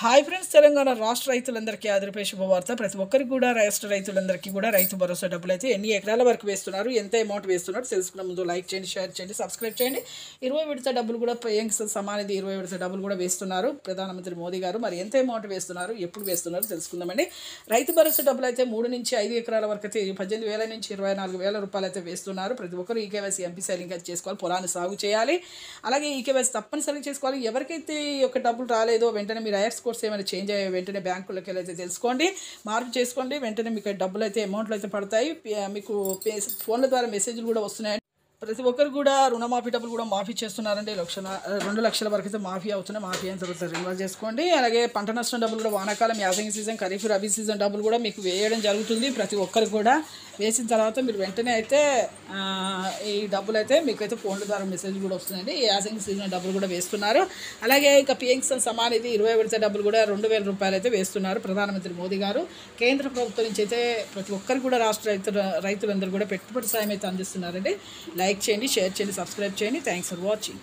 Hi friends, Telangana రాష్ట్ర రైతులందరికీ ఆదరపై శుభవార్త. ప్రతి ఒక్కరికి కూడా రాష్ట్ర రైతులందరికీ కూడా రైతు భరోసా డబ్బులు అయితే ఎన్ని ఎకరాల వరకు వేస్తున్నారు, ఎంత అమౌంట్ వేస్తున్నారు తెలుసుకున్న ముందు లైక్ చేయండి, షేర్ చేయండి, సబ్స్క్రైబ్ చేయండి. 20 విడత డబ్బులు కూడా పిఎం సమానిధి 20 విడత డబ్బులు కూడా వేస్తున్నారు ప్రధానమంత్రి మోదీ గారు. మరి ఎంత అమౌంట్ వేస్తున్నారు, ఎప్పుడు వేస్తున్నారు తెలుసుకుందామండి. రైతు భరోసా డబ్బులు అయితే 3 నుంచి 5 ఎకరాల వరకు అయితే 18,000 నుంచి 24,000 రూపాయలు అయితే వేస్తున్నారు. ప్రతి ఒక్కరు ఈకేవైసీ ఎంపీసీ లింక్ అయితే చేసుకోవాలి, పొలాన్ని సాగు చేయాలి. అలాగే ఈకేవైసీ తప్పనిసరిగా చేసుకోవాలి. ఎవరికైతే ఈ యొక్క డబ్బులు రాలేదో వెంటనే మీరు ఐఎఫ్ఎస్ కోర్స్ ఏమైనా చేంజ్ అయ్యే వెంటనే బ్యాంకులకి అయితే తెలుసుకోండి, మార్పు చేసుకోండి. వెంటనే మీకు డబ్బులు అయితే అమౌంట్లు అయితే పడతాయి. మీకు ఫోన్ల ద్వారా మెసేజ్లు కూడా వస్తున్నాయి. ప్రతి ఒక్కరు కూడా రుణమాఫీ డబ్బులు కూడా మాఫీ చేస్తున్నారండి. 2 లక్షల వరకు అయితే మాఫీ అవుతున్నాయి. మాఫీ అయిన తర్వాత రెన్యువల్ చేసుకోండి. అలాగే పంట నష్టం డబ్బులు కూడా వానాకాలం యాసంగి సీజన్, ఖరీఫ్, రబీ సీజన్ డబ్బులు కూడా మీకు వేయడం జరుగుతుంది. ప్రతి ఒక్కరు కూడా వేసిన తర్వాత మీరు వెంటనే అయితే ఈ డబ్బులు అయితే మీకు అయితే ఫోన్ల ద్వారా మెసేజ్ కూడా వస్తుందండి. ఈ యాసంగి సీజన్ డబ్బులు కూడా వేస్తున్నారు. అలాగే ఇక పిఎం సమానిధి 20 విడత డబ్బులు కూడా 2,000 రూపాయలు అయితే వేస్తున్నారు ప్రధానమంత్రి మోదీ గారు. కేంద్ర ప్రభుత్వం నుంచి అయితే ప్రతి ఒక్కరు కూడా రాష్ట్ర రైతులందరూ కూడా పెట్టుబడి సాయం అయితే అందిస్తున్నారండి. లైక్ చేయండి, షేర్ చేయండి, సబ్స్క్రైబ్ చేయండి. Thanks for watching.